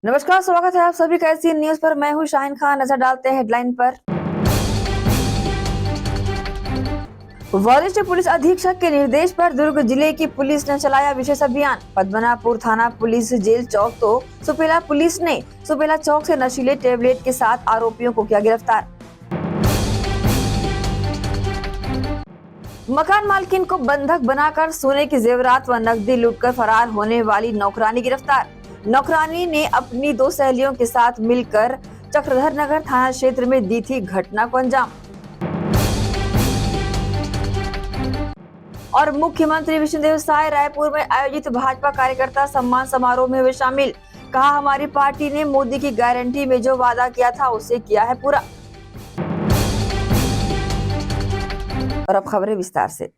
नमस्कार, स्वागत है आप सभी का ऐसी न्यूज पर। मैं हूं शाहिन खान। नजर डालते हैं हेडलाइन पर। वरिष्ठ पुलिस अधीक्षक के निर्देश पर दुर्ग जिले की पुलिस ने चलाया विशेष अभियान। पद्मनापुर थाना पुलिस जेल चौक तो सुपेला पुलिस ने सुपेला चौक से नशीले टेबलेट के साथ आरोपियों को किया गिरफ्तार। मकान मालकिन को बंधक बनाकर सोने के जेवरात व नकदी लूटकर फरार होने वाली नौकरानी गिरफ्तार। नौकरानी ने अपनी दो सहेलियों के साथ मिलकर चक्रधर नगर थाना क्षेत्र में दी थी घटना को अंजाम। और मुख्यमंत्री विष्णुदेव साय रायपुर में आयोजित भाजपा कार्यकर्ता सम्मान समारोह में हुए शामिल। कहा, हमारी पार्टी ने मोदी की गारंटी में जो वादा किया था उसे किया है पूरा। और अब खबरें विस्तार से।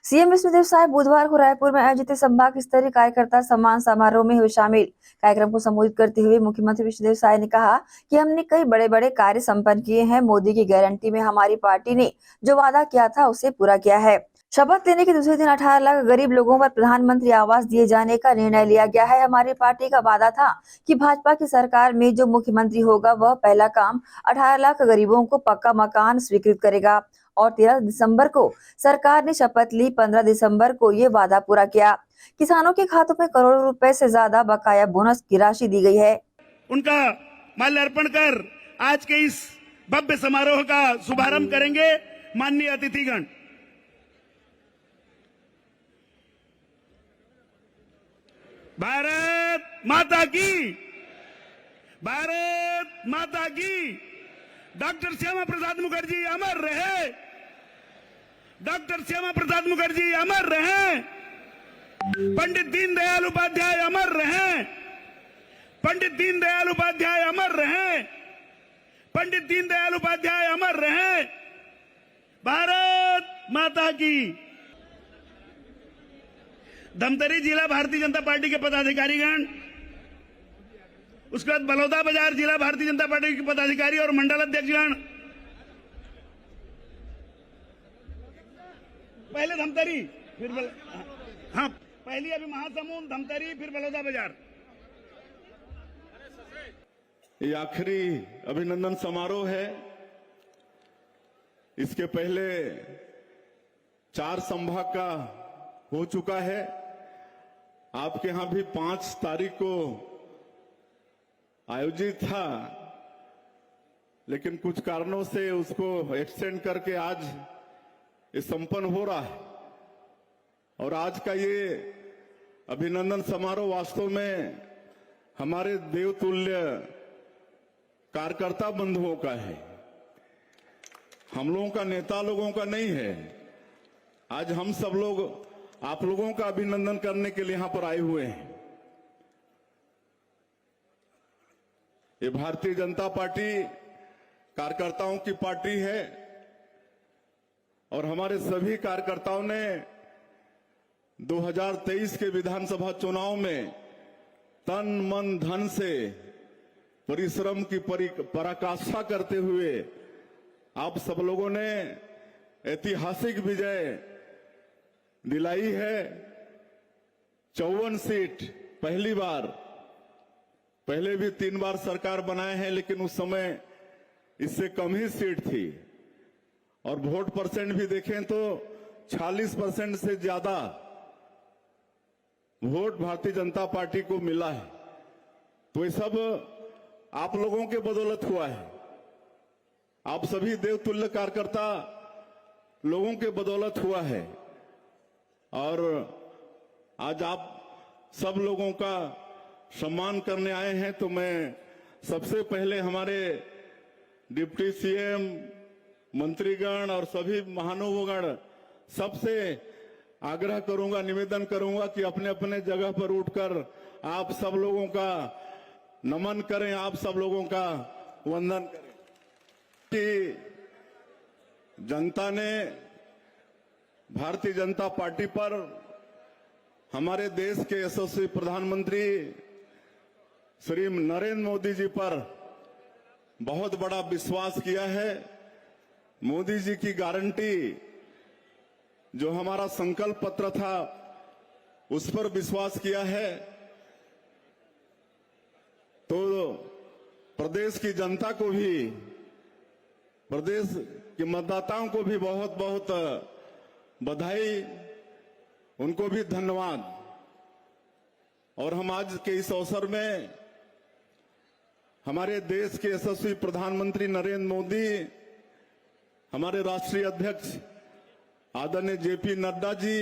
सीएम विष्णुदेव साय बुधवार को रायपुर में आयोजित संभाग स्तरीय कार्यकर्ता सम्मान समारोह में हुए शामिल। कार्यक्रम को संबोधित करते हुए मुख्यमंत्री विष्णुदेव साय ने कहा कि हमने कई बड़े बड़े कार्य संपन्न किए हैं। मोदी की गारंटी में हमारी पार्टी ने जो वादा किया था उसे पूरा किया है। शपथ लेने के दूसरे दिन 18 लाख गरीब लोगों पर प्रधानमंत्री आवास दिए जाने का निर्णय लिया गया है। हमारी पार्टी का वादा था कि भाजपा की सरकार में जो मुख्यमंत्री होगा वह पहला काम 18 लाख गरीबों को पक्का मकान स्वीकृत करेगा। और 13 दिसंबर को सरकार ने शपथ ली। 15 दिसंबर को ये वादा पूरा किया। किसानों के खातों में करोड़ों रुपए से ज्यादा बकाया बोनस की राशि दी गई है। उनका माल्यार्पण कर आज के इस भव्य समारोह का शुभारंभ करेंगे माननीय अतिथिगण। भारत माता की, भारत माता की। डॉक्टर श्यामा प्रसाद मुखर्जी अमर रहे, डॉक्टर श्यामा प्रसाद मुखर्जी अमर रहे, पंडित दीनदयाल उपाध्याय अमर रहे, पंडित दीनदयाल उपाध्याय अमर रहे, पंडित दीनदयाल उपाध्याय अमर रहे। भारत माता की। धमतरी जिला भारतीय जनता पार्टी के पदाधिकारीगण, उसके बाद बलौदा बाजार जिला भारतीय जनता पार्टी के पदाधिकारी और मंडल अध्यक्षगण। पहले धमतरी फिर हाँ, पहली अभी महासमुंद, धमतरी, फिर बलौदा बाजार। ये आखिरी अभिनंदन समारोह है। इसके पहले 4 संभाग का हो चुका है। आपके यहां भी 5 तारीख को आयोजित था, लेकिन कुछ कारणों से उसको एक्सटेंड करके आज ये संपन्न हो रहा है। और आज का ये अभिनंदन समारोह वास्तव में हमारे देवतुल्य कार्यकर्ता बंधुओं का है, हम लोगों का, नेता लोगों का नहीं है। आज हम सब लोग आप लोगों का अभिनंदन करने के लिए यहां पर आए हुए हैं। ये भारतीय जनता पार्टी कार्यकर्ताओं की पार्टी है और हमारे सभी कार्यकर्ताओं ने 2023 के विधानसभा चुनाव में तन मन धन से परिश्रम की पराकाष्ठा करते हुए आप सब लोगों ने ऐतिहासिक विजय दिलाई है। 54 सीट पहली बार, पहले भी 3 बार सरकार बनाए हैं, लेकिन उस समय इससे कम ही सीट थी। और वोट परसेंट भी देखें तो 46% से ज्यादा वोट भारतीय जनता पार्टी को मिला है। तो ये सब आप लोगों के बदौलत हुआ है। आप सभी देवतुल्य कार्यकर्ता लोगों के बदौलत हुआ है। और आज आप सब लोगों का सम्मान करने आए हैं, तो मैं सबसे पहले हमारे डिप्टी सीएम, मंत्रीगण और सभी महानुभावगण सबसे आग्रह करूंगा, निवेदन करूंगा कि अपने अपने जगह पर उठकर आप सब लोगों का नमन करें, आप सब लोगों का वंदन करें। कि जनता ने भारतीय जनता पार्टी पर, हमारे देश के यशस्वी प्रधानमंत्री श्री नरेंद्र मोदी जी पर बहुत बड़ा विश्वास किया है। मोदी जी की गारंटी, जो हमारा संकल्प पत्र था, उस पर विश्वास किया है। तो प्रदेश की जनता को भी, प्रदेश के मतदाताओं को भी बहुत बहुत बधाई, उनको भी धन्यवाद। और हम आज के इस अवसर में हमारे देश के यशस्वी प्रधानमंत्री नरेंद्र मोदी, हमारे राष्ट्रीय अध्यक्ष आदरणीय जेपी नड्डा जी,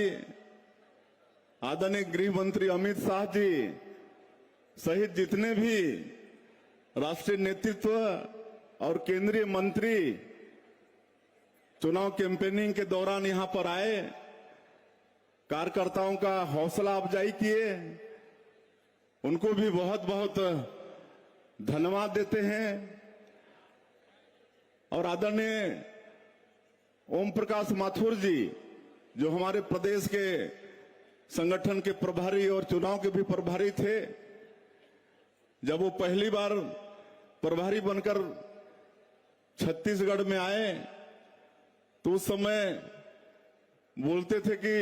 आदरणीय गृह मंत्री अमित शाह जी सहित जितने भी राष्ट्रीय नेतृत्व और केंद्रीय मंत्री चुनाव कैंपेनिंग के दौरान यहां पर आए, कार्यकर्ताओं का हौसला अफजाई किए, उनको भी बहुत बहुत धन्यवाद देते हैं। और आदरणीय ओम प्रकाश माथुर जी, जो हमारे प्रदेश के संगठन के प्रभारी और चुनाव के भी प्रभारी थे, जब वो पहली बार प्रभारी बनकर छत्तीसगढ़ में आए तो उस समय बोलते थे कि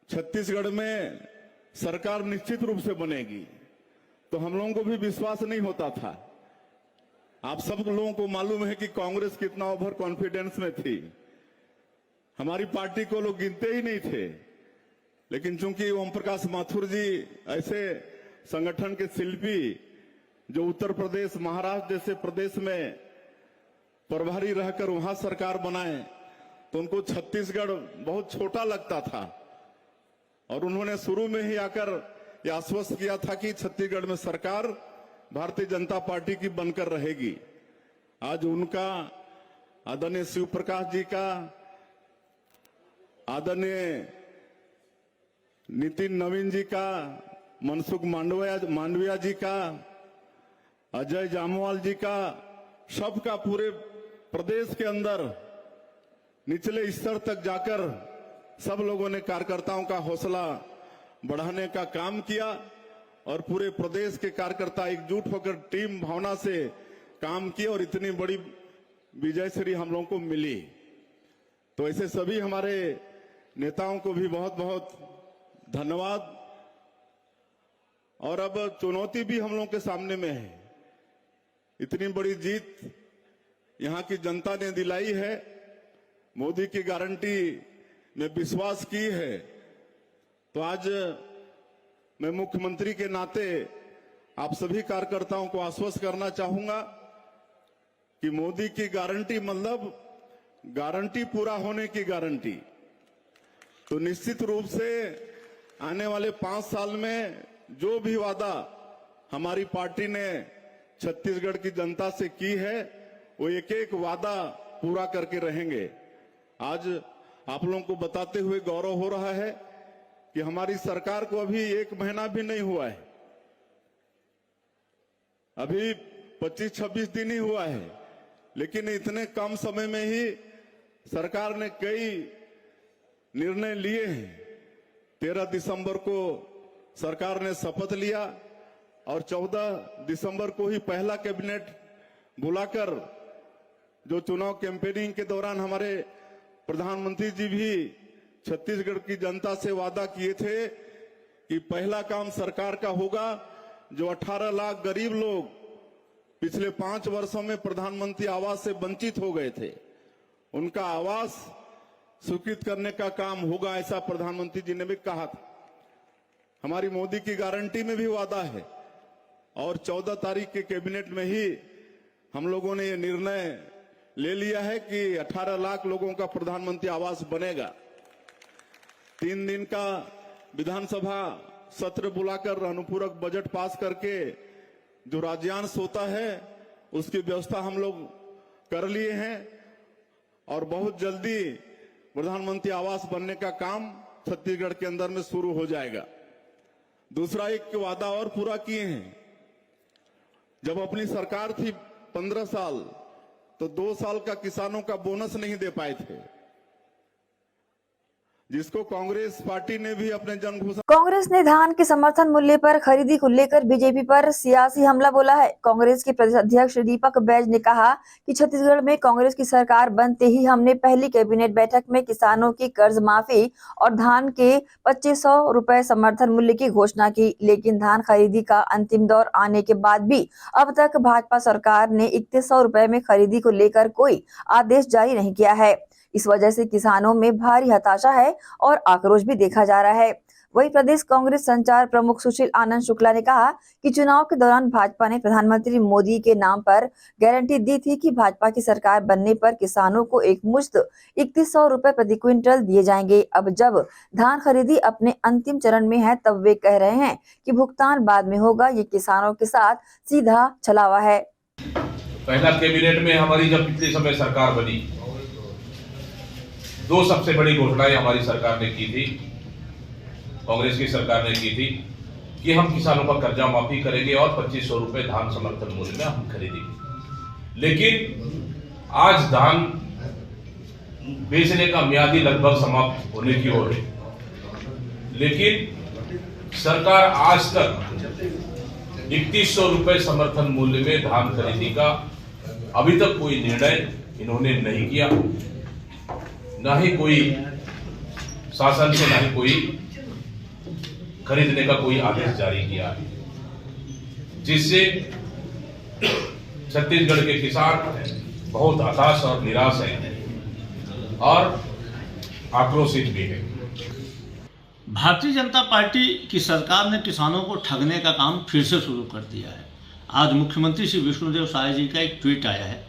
छत्तीसगढ़ में सरकार निश्चित रूप से बनेगी। तो हम लोगों को भी विश्वास नहीं होता था। आप सब लोगों को मालूम है कि कांग्रेस कितना ओवर कॉन्फिडेंस में थी, हमारी पार्टी को लोग गिनते ही नहीं थे। लेकिन चूंकि ओम प्रकाश माथुर जी ऐसे संगठन के शिल्पी, जो उत्तर प्रदेश, महाराष्ट्र जैसे प्रदेश में प्रभारी रहकर वहां सरकार बनाए, तो उनको छत्तीसगढ़ बहुत छोटा लगता था। और उन्होंने शुरू में ही आकर यह आश्वस्त किया था कि छत्तीसगढ़ में सरकार भारतीय जनता पार्टी की बनकर रहेगी। आज उनका, आदरणीय शिव प्रकाश जी का, आदरणीय नितिन नवीन जी का, मनसुख मांडविया जी का, अजय जामवाल जी का, सबका पूरे प्रदेश के अंदर निचले स्तर तक जाकर सब लोगों ने कार्यकर्ताओं का हौसला बढ़ाने का काम किया और पूरे प्रदेश के कार्यकर्ता एकजुट होकर टीम भावना से काम किए और इतनी बड़ी विजय श्री हम लोगों को मिली। तो ऐसे सभी हमारे नेताओं को भी बहुत बहुत धन्यवाद। और अब चुनौती भी हम लोगों के सामने में है। इतनी बड़ी जीत यहां की जनता ने दिलाई है, मोदी की गारंटी में विश्वास की है। तो आज मैं मुख्यमंत्री के नाते आप सभी कार्यकर्ताओं को आश्वस्त करना चाहूंगा कि मोदी की गारंटी मतलब गारंटी पूरा होने की गारंटी। तो निश्चित रूप से आने वाले 5 साल में जो भी वादा हमारी पार्टी ने छत्तीसगढ़ की जनता से की है, वो एक एक वादा पूरा करके रहेंगे। आज आप लोगों को बताते हुए गौरव हो रहा है कि हमारी सरकार को अभी 1 महीना भी नहीं हुआ है, अभी 25-26 दिन ही हुआ है, लेकिन इतने कम समय में ही सरकार ने कई निर्णय लिए हैं। 13 दिसंबर को सरकार ने शपथ लिया और 14 दिसंबर को ही पहला कैबिनेट बुलाकर, जो चुनाव कैंपेनिंग के दौरान हमारे प्रधानमंत्री जी भी छत्तीसगढ़ की जनता से वादा किए थे कि पहला काम सरकार का होगा। जो 18 लाख गरीब लोग पिछले 5 वर्षों में प्रधानमंत्री आवास से वंचित हो गए थे, उनका आवास स्वीकृत करने का काम होगा, ऐसा प्रधानमंत्री जी ने भी कहा था। हमारी मोदी की गारंटी में भी वादा है और 14 तारीख के कैबिनेट में ही हम लोगों ने ये निर्णय ले लिया है कि 18 लाख लोगों का प्रधानमंत्री आवास बनेगा। 3 दिन का विधानसभा सत्र बुलाकर अनुपूरक बजट पास करके जो राज्यांश होता है उसकी व्यवस्था हम लोग कर लिए हैं और बहुत जल्दी प्रधानमंत्री आवास बनने का काम छत्तीसगढ़ के अंदर में शुरू हो जाएगा। दूसरा एक वादा और पूरा किए हैं। जब अपनी सरकार थी 15 साल, तो 2 साल का किसानों का बोनस नहीं दे पाए थे। जिसको कांग्रेस पार्टी ने भी अपने जन घोषणा कांग्रेस ने धान के समर्थन मूल्य पर खरीदी को लेकर बीजेपी पर सियासी हमला बोला है। कांग्रेस के प्रदेश अध्यक्ष दीपक बैज ने कहा कि छत्तीसगढ़ में कांग्रेस की सरकार बनते ही हमने पहली कैबिनेट बैठक में किसानों की कर्ज माफी और धान के 2500 रुपए समर्थन मूल्य की घोषणा की, लेकिन धान खरीदी का अंतिम दौर आने के बाद भी अब तक भाजपा सरकार ने 3100 रुपए में खरीदी को लेकर कोई आदेश जारी नहीं किया है। इस वजह से किसानों में भारी हताशा है और आक्रोश भी देखा जा रहा है। वहीं प्रदेश कांग्रेस संचार प्रमुख सुशील आनंद शुक्ला ने कहा कि चुनाव के दौरान भाजपा ने प्रधानमंत्री मोदी के नाम पर गारंटी दी थी कि भाजपा की सरकार बनने पर किसानों को एकमुश्त 3100 रुपए प्रति क्विंटल दिए जाएंगे। अब जब धान खरीदी अपने अंतिम चरण में है तब वे कह रहे हैं कि भुगतान बाद में होगा। ये किसानों के साथ सीधा छलावा है। पहला कैबिनेट में हमारी जब पिछले समय सरकार बनी, दो सबसे बड़ी घोषणाएं हमारी सरकार ने की थी, कांग्रेस की सरकार ने की थी कि हम किसानों का कर्जा माफी करेंगे और 2500 रुपए धान समर्थन मूल्य में हम खरीदेंगे। लेकिन आज धान बेचने का म्यादी लगभग समाप्त होने की ओर है, लेकिन सरकार आज तक 3100 रुपए समर्थन मूल्य में धान खरीदी का अभी तक कोई निर्णय इन्होंने नहीं किया। ना ही कोई शासन से ना ही कोई खरीदने का कोई आदेश जारी किया है, जिससे छत्तीसगढ़ के किसान बहुत हताश और निराश हैं और आक्रोशित भी है। भारतीय जनता पार्टी की सरकार ने किसानों को ठगने का काम फिर से शुरू कर दिया है। आज मुख्यमंत्री श्री विष्णुदेव साय जी का एक ट्वीट आया है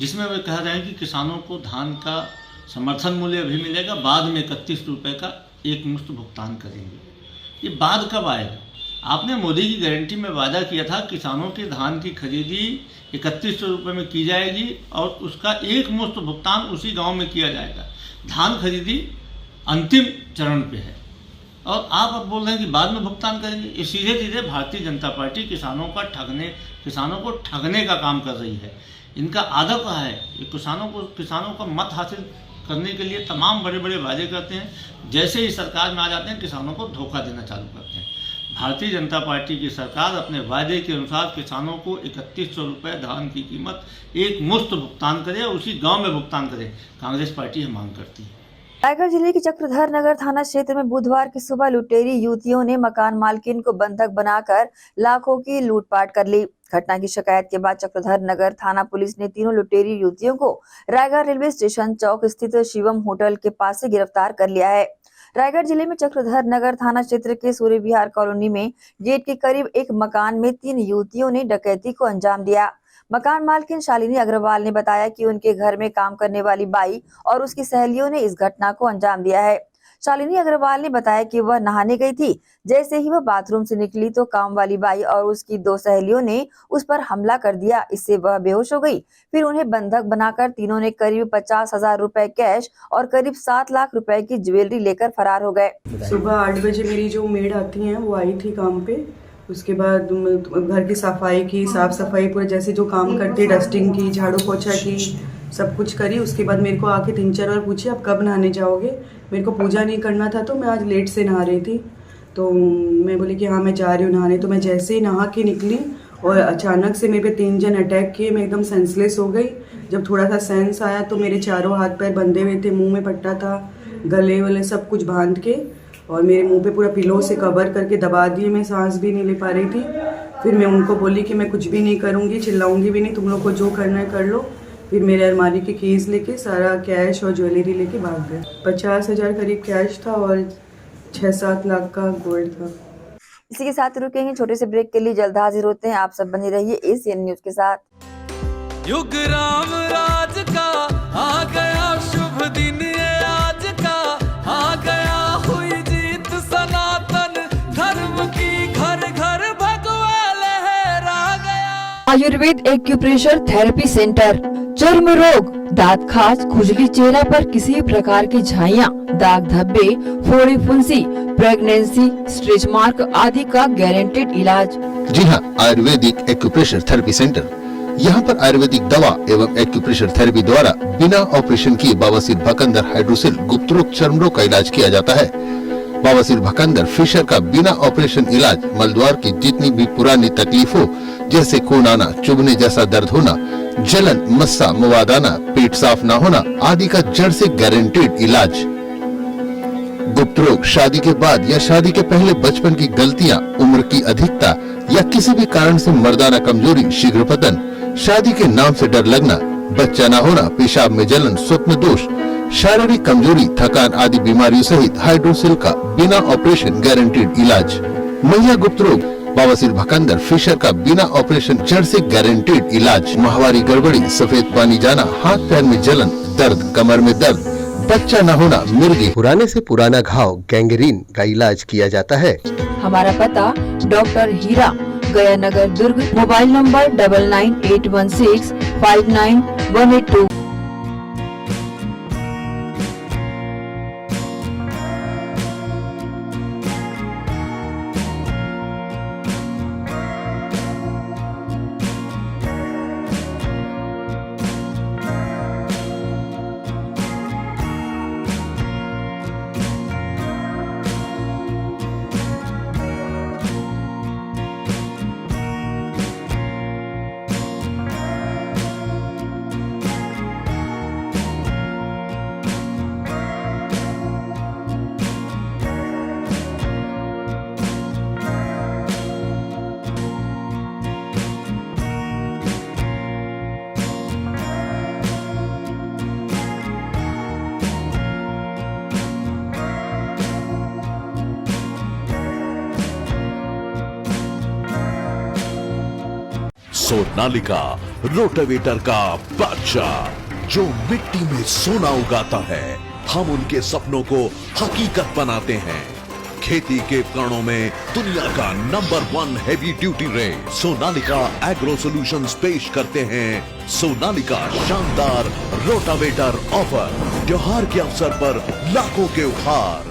जिसमें वे कह रहे हैं कि किसानों को धान का समर्थन मूल्य भी मिलेगा, बाद में 31 रुपये का एक मुश्त भुगतान करेंगे। ये बाद कब आएगा? आपने मोदी की गारंटी में वादा किया था किसानों के धान की खरीदी 3100 रुपये में की जाएगी और उसका एक मुश्त भुगतान उसी गांव में किया जाएगा। धान खरीदी अंतिम चरण पे है और आप अब बोल रहे हैं कि बाद में भुगतान करेंगे। ये सीधे सीधे भारतीय जनता पार्टी किसानों को ठगने का काम कर रही है। इनका आदत है ये किसानों का मत हासिल करने के लिए तमाम बड़े बड़े वादे करते हैं, जैसे ही सरकार में आ जाते हैं किसानों को धोखा देना चालू करते हैं। भारतीय जनता पार्टी की सरकार अपने वादे के अनुसार किसानों को 3100 रुपये धान की कीमत एक मुश्त भुगतान करे और उसी गांव में भुगतान करे। कांग्रेस पार्टी यह मांग करती है। रायगढ़ जिले के चक्रधर नगर थाना क्षेत्र में बुधवार की सुबह लुटेरी युवतियों ने मकान मालकिन को बंधक बनाकर लाखों की लूटपाट कर ली। घटना की शिकायत के बाद चक्रधर नगर थाना पुलिस ने तीनों लुटेरी युवतियों को रायगढ़ रेलवे स्टेशन चौक स्थित शिवम होटल के पास से गिरफ्तार कर लिया है। रायगढ़ जिले में चक्रधर नगर थाना क्षेत्र के सूर्य विहार कॉलोनी में गेट के करीब एक मकान में 3 युवतियों ने डकैती को अंजाम दिया। मकान मालकिन शालिनी अग्रवाल ने बताया कि उनके घर में काम करने वाली बाई और उसकी सहेलियों ने इस घटना को अंजाम दिया है। शालिनी अग्रवाल ने बताया कि वह नहाने गई थी। जैसे ही वह बाथरूम से निकली तो काम वाली बाई और उसकी 2 सहेलियों ने उस पर हमला कर दिया। इससे वह बेहोश हो गई। फिर उन्हें बंधक बनाकर तीनों ने करीब 50,000 रुपए कैश और करीब 7 लाख रुपए की ज्वेलरी लेकर फरार हो गए। सुबह 8 बजे मेरी जो मेड आती हैं वो आई थी काम पे। उसके बाद घर की सफाई की, साफ सफाई पूरे जैसे जो काम करती है, डस्टिंग की, झाड़ू पोछा की, सब कुछ करी। उसके बाद मेरे को आके 3-4 बार पूछी आप कब नहाने जाओगे। मेरे को पूजा नहीं करना था तो मैं आज लेट से नहा रही थी, तो मैं बोली कि हाँ मैं जा रही हूँ नहाने। तो मैं जैसे ही नहा के निकली और अचानक से मेरे पे 3 जन अटैक किए। मैं एकदम सेंसलेस हो गई। जब थोड़ा सा सेंस आया तो मेरे चारों हाथ पैर बंधे हुए थे, मुंह में पट्टा था, गले वले सब कुछ बांध के और मेरे मुंह पे पूरा पिलो से कवर करके दबा दिए। मैं सांस भी नहीं ले पा रही थी। फिर मैं उनको बोली कि मैं कुछ भी नहीं करूँगी, चिल्लाऊंगी भी नहीं, तुम लोग को जो करना है कर लो। फिर मेरे अलमारी की कीज़ लेके सारा कैश और ज्वेलरी लेके भाग गए। 50,000 करीब कैश था और 6-7 लाख का गोल्ड था। इसी के साथ रुकेंगे छोटे से ब्रेक के लिए, जल्द हाजिर होते हैं। आप सब बने रहिए ACN न्यूज के साथ। युग राम राज का आ गया शुभ दिन, ये आज का आ गया हुई जीत सनातन धर्म की, घर घर भगवा लहरा गया। आयुर्वेद एक्यूप्रेशर थेरेपी सेंटर, चर्म रोग, दांत खाज, खुजली, चेहरा पर किसी प्रकार की झाइयाँ, दाग धब्बे, फोड़ी फुंसी, प्रेगनेंसी, स्ट्रेच मार्क आदि का गारंटेड इलाज। जी हाँ, आयुर्वेदिक एक्यूप्रेशर थेरेपी सेंटर यहाँ पर आयुर्वेदिक दवा एवं एक्यूप्रेशर थेरेपी द्वारा बिना ऑपरेशन किए बवासीर भकंदर हाइड्रोसिल गुप्त रोग चर्म रोग का इलाज किया जाता है। बवासीर भकंदर फिशर का बिना ऑपरेशन इलाज मलद्वार की जितनी भी पुरानी तकलीफ हो, जैसे खून आना, चुभने जैसा दर्द होना, जलन, मस्सा, मवाद आना, पेट साफ न होना आदि का जड़ से गारंटीड इलाज। गुप्त रोग, शादी के बाद या शादी के पहले बचपन की गलतियां, उम्र की अधिकता या किसी भी कारण से मर्दाना कमजोरी, शीघ्र पतन, शादी के नाम से डर लगना, बच्चा न होना, पेशाब में जलन, स्वप्न दोष, शारीरिक कमजोरी, थकान आदि बीमारियों सहित हाइड्रोसिल का बिना ऑपरेशन गारंटीड इलाज। महिला गुप्त रोग, बवासीर भकंदर फिशर का बिना ऑपरेशन जड़ से गारंटीड इलाज। माहवारी गड़बड़ी, सफेद पानी जाना, हाथ पैर में जलन, दर्द, कमर में दर्द, बच्चा न होना, मिर्गी, पुराने से पुराना घाव, गैंग्रीन का इलाज किया जाता है। हमारा पता doctor Heera, Gaya Nagar, Durg. Mobile number 9981659182। Sonalika rotavator का बादशाह जो मिट्टी में सोना उगाता है। हम उनके सपनों को हकीकत बनाते हैं। खेती के उपकरणों में दुनिया का number 1 heavy duty range Sonalika agro solutions पेश करते हैं सोनालिका शानदार रोटावेटर ऑफर। त्योहार के अवसर पर लाखों के उपहार।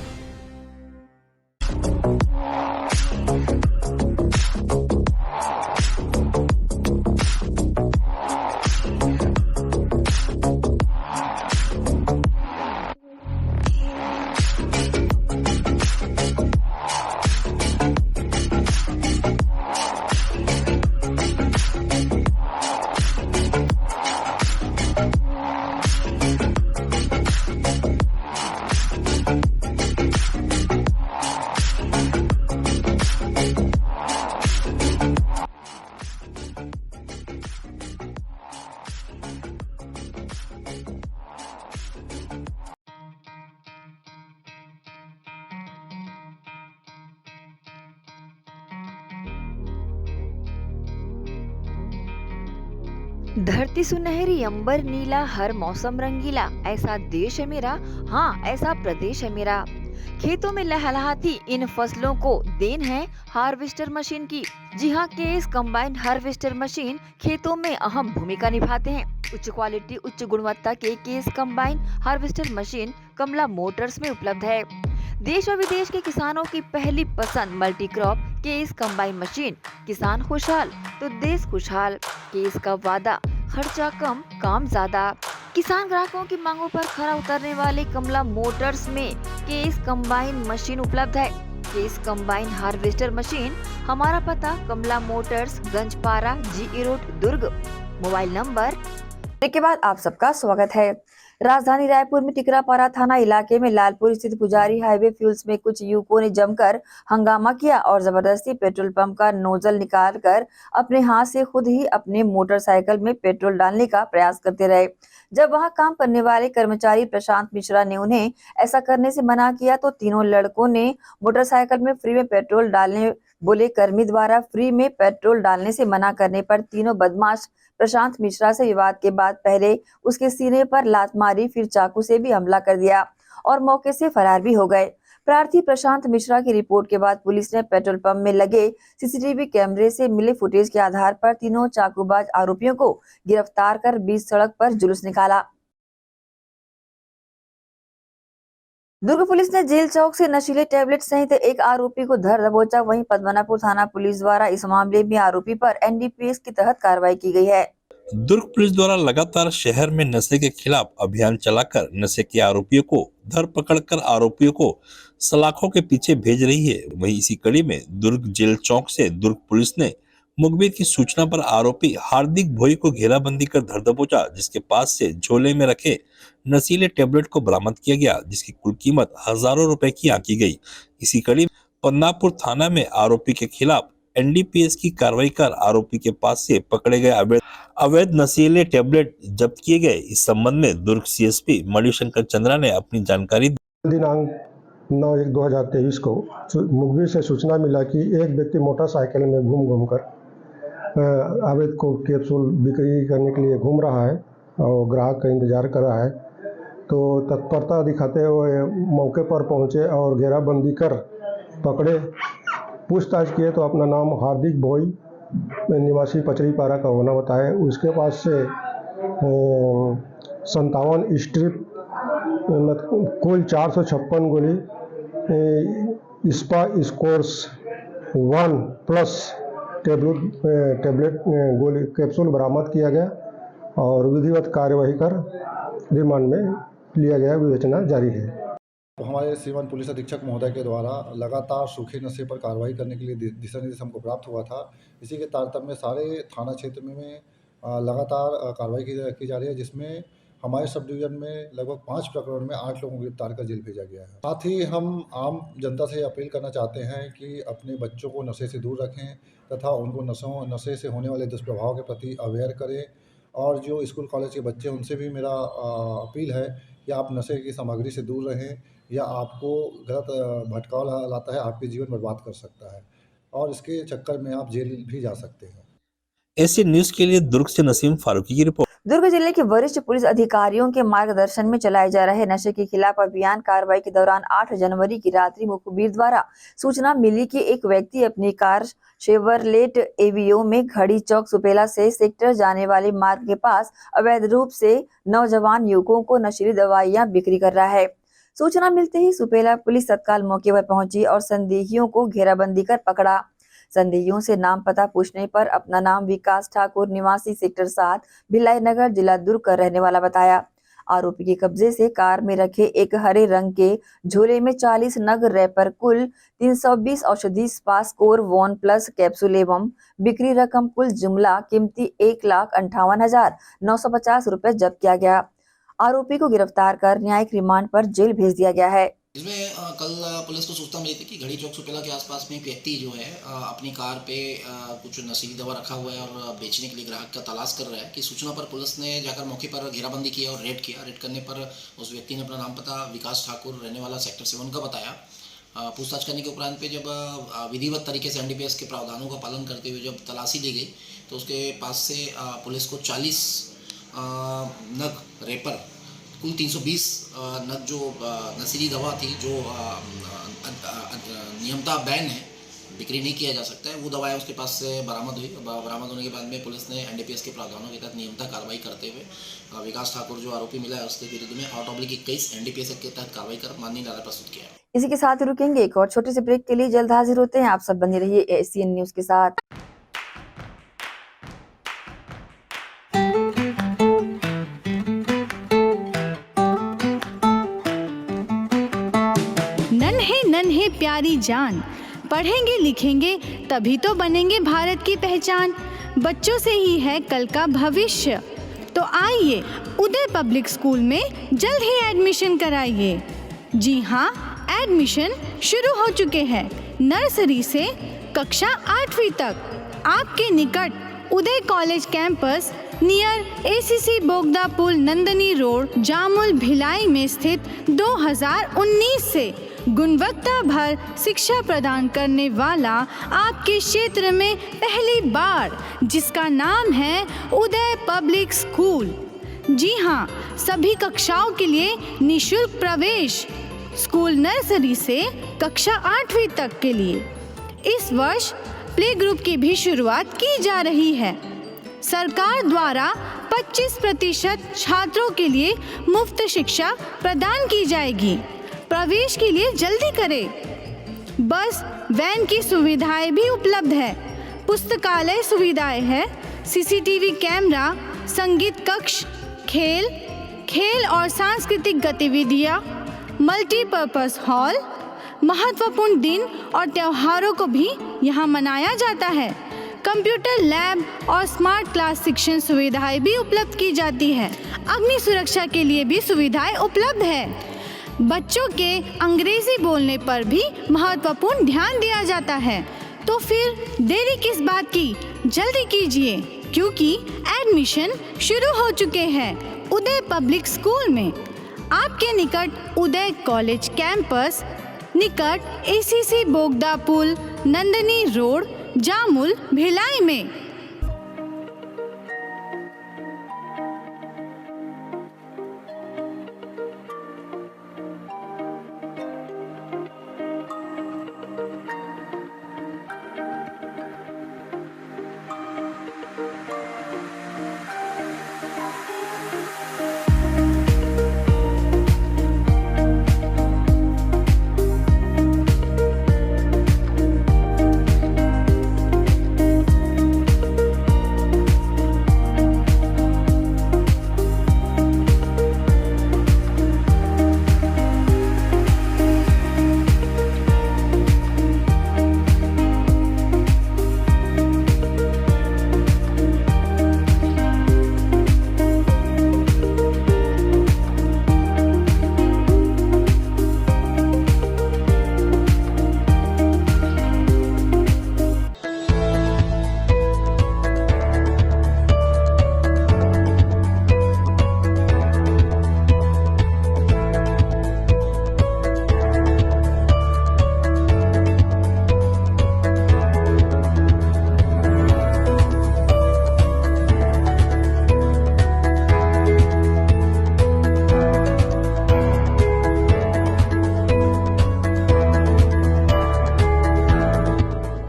धरती सुनहरी, अंबर नीला, हर मौसम रंगीला, ऐसा देश है मेरा, हाँ ऐसा प्रदेश है मेरा। खेतों में लहलहाती इन फसलों को देन है हार्वेस्टर मशीन की। जी हाँ, केएस कंबाइन हार्वेस्टर मशीन खेतों में अहम भूमिका निभाते हैं। उच्च क्वालिटी, उच्च गुणवत्ता के केएस कंबाइन हार्वेस्टर मशीन कमला मोटर्स में उपलब्ध है। देश और विदेश के किसानों की पहली पसंद multi crop KS combine machine. किसान खुशहाल तो देश खुशहाल। केएस का वादा, खर्चा कम, काम ज्यादा। किसान ग्राहकों की मांगों पर खरा उतरने वाले कमला मोटर्स में केएस कंबाइन मशीन उपलब्ध है। KS combine harvester machine. हमारा पता Kamala motors, Ganjpara, GE road, Durg. Mobile number के बाद आप सबका स्वागत है। राजधानी रायपुर में टिकरापारा थाना इलाके में लालपुर स्थित पुजारी हाईवे फ्यूल्स में कुछ युवकों ने जमकर हंगामा किया और जबरदस्ती पेट्रोल पंप का नोजल निकालकर अपने हाथ से खुद ही अपने मोटरसाइकिल में पेट्रोल डालने का प्रयास करते रहे। जब वहां काम करने वाले कर्मचारी प्रशांत मिश्रा ने उन्हें ऐसा करने से मना किया तो तीनों लड़कों ने मोटरसाइकिल में फ्री में पेट्रोल डालने बोले। कर्मी द्वारा फ्री में पेट्रोल डालने से मना करने पर तीनों बदमाश प्रशांत मिश्रा से विवाद के बाद पहले उसके सीने पर लात मारी, फिर चाकू से भी हमला कर दिया और मौके से फरार भी हो गए। प्रार्थी प्रशांत मिश्रा की रिपोर्ट के बाद पुलिस ने पेट्रोल पंप में लगे सीसीटीवी कैमरे से मिले फुटेज के आधार पर तीनों चाकूबाज आरोपियों को गिरफ्तार कर बीच सड़क पर जुलूस निकाला। दुर्ग पुलिस ने जेल चौक से नशीले टैबलेट सहित एक आरोपी को धर दबोचा। वहीं पद्मनापुर थाना पुलिस द्वारा इस मामले में आरोपी पर एनडीपीएस के तहत कार्रवाई की गई है। दुर्ग पुलिस द्वारा लगातार शहर में नशे के खिलाफ अभियान चलाकर नशे के आरोपियों को धरपकड़ कर आरोपियों को सलाखों के पीछे भेज रही है। वहीं इसी कड़ी में दुर्ग जेल चौक से दुर्ग पुलिस ने मुखबिर की सूचना पर आरोपी हार्दिक भोई को घेराबंदी कर धर दबोचा, जिसके पास से झोले में रखे नशीले टेबलेट को बरामद किया गया, जिसकी कुल कीमत हजारों रुपए की आंकी गई। इसी कड़ी में पन्नापुर थाना में आरोपी के खिलाफ एनडीपीएस की कार्रवाई कर आरोपी के पास से पकड़े गए अवैध नशीले टेबलेट जब्त किए गए। इस संबंध में दुर्ग सीएसपी मणिशंकर चंद्रा ने अपनी जानकारी दी। दिनांक 9/1/2023 को मुखबिर से सूचना मिला कि एक व्यक्ति मोटरसाइकिल में घूमकर अवैध को कैप्सूल बिक्री करने के लिए घूम रहा है और ग्राहक का इंतजार कर रहा है। तो तत्परता दिखाते हुए मौके पर पहुंचे और घेराबंदी कर पकड़े। पूछताछ किए तो अपना नाम हार्दिक भोई निवासी पचड़ी पारा का होना बताया। उसके पास से 57 स्ट्रिप कुल 456 गोली स्पा स्कोर्स 1 प्लस टेबलेट गोली कैप्सूल बरामद किया गया और विधिवत कार्यवाही कर रिमांड में लिया गया। विवेचना जारी है। हमारे श्रीमान पुलिस अधीक्षक महोदय के द्वारा लगातार सूखे नशे पर कार्रवाई करने के लिए दिशा निर्देश हमको प्राप्त हुआ था। इसी के तारतम्य में सारे थाना क्षेत्र में लगातार कार्रवाई की जा रही है, जिसमें हमारे सब डिवीजन में लगभग 5 प्रकरण में 8 लोगों को गिरफ्तार कर जेल भेजा गया है। साथ ही हम आम जनता से अपील करना चाहते हैं कि अपने बच्चों को नशे से दूर रखें तथा उनको नशे से होने वाले दुष्प्रभाव के प्रति अवेयर करें। और जो स्कूल कॉलेज के बच्चे उनसे भी मेरा अपील है कि आप नशे की सामग्री से दूर रहें, या आपको गलत भटकाव लाता है, आपके जीवन बर्बाद कर सकता है और इसके चक्कर में आप जेल भी जा सकते हैं। ऐसे न्यूज के लिए दुर्ग से नसीम फारूकी की रिपोर्ट। दुर्ग जिले के वरिष्ठ पुलिस अधिकारियों के मार्गदर्शन में चलाए जा रहे नशे के खिलाफ अभियान कार्रवाई के दौरान 8 जनवरी की रात्रि मुखबिर द्वारा सूचना मिली कि एक व्यक्ति अपनी कार शेवरलेट एवियो में घड़ी चौक सुपेला से सेक्टर जाने वाले मार्ग के पास अवैध रूप से नौजवान युवकों को नशीली दवाइयां बिक्री कर रहा है। सूचना मिलते ही सुपेला पुलिस तत्काल मौके पर पहुंची और संदेहियों को घेराबंदी कर पकड़ा। संदेहियों से नाम पता पूछने पर अपना नाम विकास ठाकुर निवासी सेक्टर 7 भिलाई नगर जिला दुर्ग का रहने वाला बताया। आरोपी के कब्जे से कार में रखे एक हरे रंग के झोले में 40 नग रैपर कुल 320 औषधि स्पा स्कोर 1 प्लस कैप्सूल एवं बिक्री रकम कुल जुमला कीमती 1,58,950 रुपए जब्त किया गया। आरोपी को गिरफ्तार कर न्यायिक रिमांड पर जेल भेज दिया गया है। इसमें कल पुलिस को सूचना मिली थी कि घड़ी चौक सुपेला के आसपास में एक व्यक्ति जो है अपनी कार पे कुछ नशीली दवा रखा हुआ है और बेचने के लिए ग्राहक का तलाश कर रहा है। कि सूचना पर पुलिस ने जाकर मौके पर घेराबंदी की और रेड किया। रेड करने पर उस व्यक्ति ने अपना नाम पता विकास ठाकुर रहने वाला सेक्टर 7 का बताया। पूछताछ करने के उपरांत पे जब विधिवत तरीके से एनडीपीएस के प्रावधानों का पालन करते हुए जब तलाशी ली गई तो उसके पास से पुलिस को 40 नग रेपर कुल 320 नग जो नशीली दवा थी जो नियमता बैन है, बिक्री नहीं किया जा सकता है, वो दवाएं उसके पास से बरामद हुई। बरामद होने के बाद में पुलिस ने एनडीपीएस के प्रावधानों के तहत नियमता कार्रवाई करते हुए विकास ठाकुर जो आरोपी मिला है उसके विरुद्ध में 8/21 एनडीपीएस के तहत कार्रवाई कर माननीय न्यायालय प्रस्तुत किया। इसी के साथ रुकेंगे एक और छोटे से ब्रेक के लिए। जल्द हाजिर होते हैं। आप सब बने रहिए एसीएन न्यूज के साथ। नन्हे प्यारी जान, पढ़ेंगे लिखेंगे तभी तो बनेंगे भारत की पहचान। बच्चों से ही है कल का भविष्य, तो आइए उदय पब्लिक स्कूल में जल्द ही एडमिशन कराइए। जी हाँ, एडमिशन शुरू हो चुके हैं। नर्सरी से कक्षा 8वीं तक आपके निकट उदय कॉलेज कैंपस नियर एसीसी बोगदा पुल नंदनी रोड जामुल भिलाई में स्थित 2019 से गुणवत्ता भर शिक्षा प्रदान करने वाला आपके क्षेत्र में पहली बार, जिसका नाम है उदय पब्लिक स्कूल। जी हाँ, सभी कक्षाओं के लिए निःशुल्क प्रवेश। स्कूल नर्सरी से कक्षा 8वीं तक के लिए इस वर्ष प्ले ग्रुप की भी शुरुआत की जा रही है। सरकार द्वारा 25% छात्रों के लिए मुफ्त शिक्षा प्रदान की जाएगी। प्रवेश के लिए जल्दी करें। बस वैन की सुविधाएं भी उपलब्ध है। पुस्तकालय सुविधाएं है। सीसीटीवी कैमरा, संगीत कक्ष, खेल और सांस्कृतिक गतिविधियाँ, मल्टीपर्पज़ हॉल, महत्वपूर्ण दिन और त्योहारों को भी यहाँ मनाया जाता है। कंप्यूटर लैब और स्मार्ट क्लास शिक्षण सुविधाएं भी उपलब्ध की जाती है। अग्नि सुरक्षा के लिए भी सुविधाएं उपलब्ध है। बच्चों के अंग्रेजी बोलने पर भी महत्वपूर्ण ध्यान दिया जाता है। तो फिर देरी किस बात की, जल्दी कीजिए क्योंकि एडमिशन शुरू हो चुके हैं उदय पब्लिक स्कूल में। आपके निकट उदय कॉलेज कैंपस, निकट ACC बोगदा पुल, नंदनी रोड, जामुल, भिलाई में।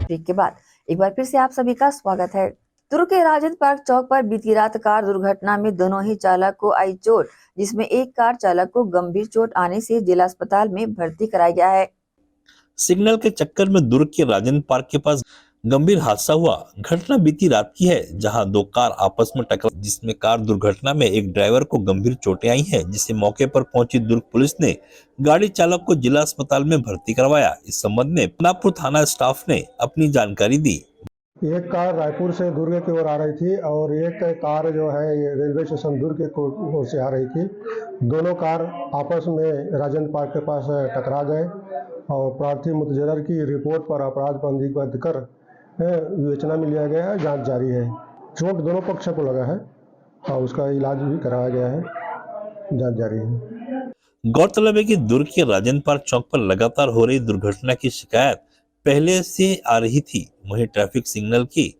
ब्रेक के बाद एक बार फिर से आप सभी का स्वागत है। दुर्ग के राजेंद्र पार्क चौक पर बीती रात कार दुर्घटना में दोनों ही चालक को आई चोट, जिसमें एक कार चालक को गंभीर चोट आने से जिला अस्पताल में भर्ती कराया गया है। सिग्नल के चक्कर में दुर्ग के राजेंद्र पार्क के पास गंभीर हादसा हुआ। घटना बीती रात की है, जहां दो कार आपस में टकरा, जिसमें कार दुर्घटना में एक ड्राइवर को गंभीर चोटें आई हैं, जिससे मौके पर पहुंची दुर्ग पुलिस ने गाड़ी चालक को जिला अस्पताल में भर्ती करवाया। इस संबंध में पनापुर थाना स्टाफ ने अपनी जानकारी दी। एक कार रायपुर से दुर्ग की ओर आ रही थी और एक कार जो है ये रेलवे स्टेशन दुर्ग की ओर से आ रही थी। दोनों कार आपस में राजेंद्र पार्क के पास टकरा गए और प्रार्थी मुतजर की रिपोर्ट पर अपराध पंजीबद्ध कर विवेचना में लिया गया है। जांच जारी है। चोट दोनों पक्षों को लगा है और उसका इलाज भी कराया गया है। जांच जारी है। गौरतलब है कि दुर्ग के राजेंद्र पार्क चौक पर लगातार हो रही दुर्घटना की शिकायत पहले से आ रही थी। वहीं ट्रैफिक सिग्नल की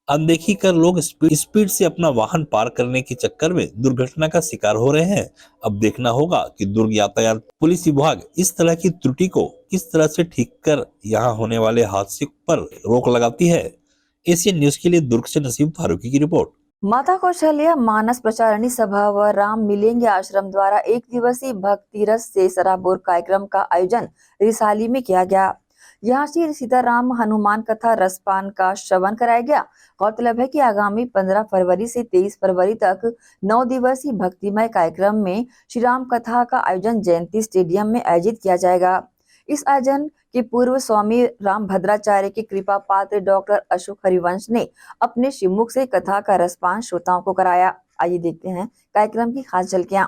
अनदेखी कर लोग स्पीड से अपना वाहन पार करने के चक्कर में दुर्घटना का शिकार हो रहे हैं। अब देखना होगा कि दुर्ग यातायात पुलिस विभाग इस तरह की त्रुटि को किस तरह से ठीक कर यहां होने वाले हादसे पर रोक लगाती है। एशियन न्यूज के लिए दुर्ग से नसीब फारूकी की रिपोर्ट। माता कौशल्या मानस प्रचारणी सभा व राम मिलेंगे आश्रम द्वारा 1 दिवसीय भक्ति रस से सराबोर कार्यक्रम का आयोजन रिसाली में किया गया। यहाँ श्री सीताराम हनुमान कथा रसपान का श्रवण कराया गया। गौरतलब है कि आगामी 15 फरवरी से 23 फरवरी तक 9 दिवसीय भक्तिमय कार्यक्रम में श्री राम कथा का आयोजन जयंती स्टेडियम में आयोजित किया जाएगा। इस आयोजन के पूर्व स्वामी राम भद्राचार्य के कृपा पात्र डॉक्टर अशोक हरिवंश ने अपने श्रीमुख से कथा का रसपान श्रोताओं को कराया। आइए देखते हैं कार्यक्रम की खास झलकियां।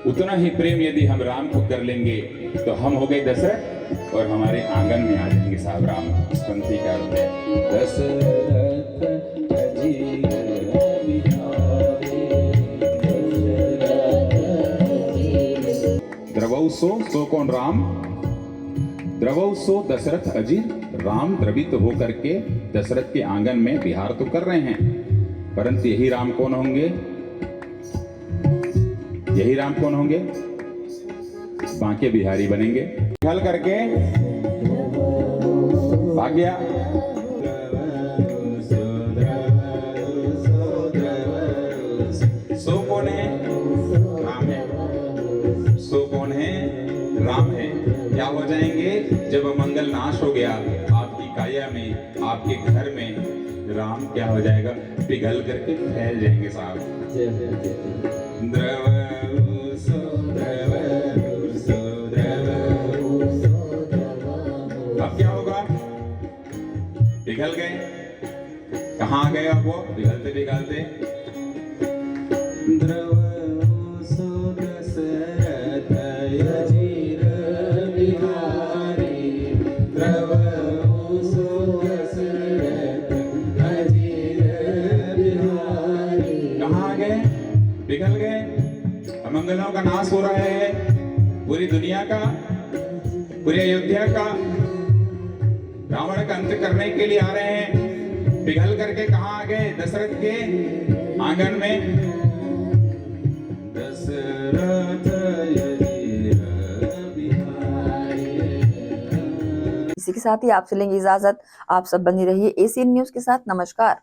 उतना ही प्रेम यदि हम राम को कर लेंगे तो हम हो गए दशरथ और हमारे आंगन में आ जाएंगे साहब राम। इस पंक्ति का अर्थ है दशरथ द्रवौ सो कौन राम, द्रवौ सो दशरथ अजीर। राम द्रवित होकर के दशरथ के आंगन में विहार तो कर रहे हैं, परंतु यही राम कौन होंगे? यही राम कौन होंगे? बांके बिहारी बनेंगे। हल करके भाग गया। सो कौन है? राम है। सो कौन है? राम है। क्या हो जाएंगे जब मंगल नाश हो गया आपकी काया में, आपके घर में, राम क्या हो जाएगा, पिघल करके फैल जाएंगे साहब। द्रवऊसो द्रवऊसो द्रवऊसो। अब क्या होगा, पिघल गए, कहाँ गए अब वो, पिघलते पिघलते। द्रवऊसो दशरथ अजीर बिहारी, द्रवऊसो दशरथ अजीर बिहारी। कहाँ गए, पिघल गए। अमंगलों का नाश हो रहा है पूरी दुनिया का, पूरी अयोध्या का। रावण का अंत करने के लिए आ रहे हैं, पिघल करके कहाँ आ गए, दशरथ के आंगन में। दशरथ अजीर बिहारी। इसी के साथ ही आपसे लेंगे इजाजत। आप सब बने रहिए एसीएन न्यूज के साथ। नमस्कार।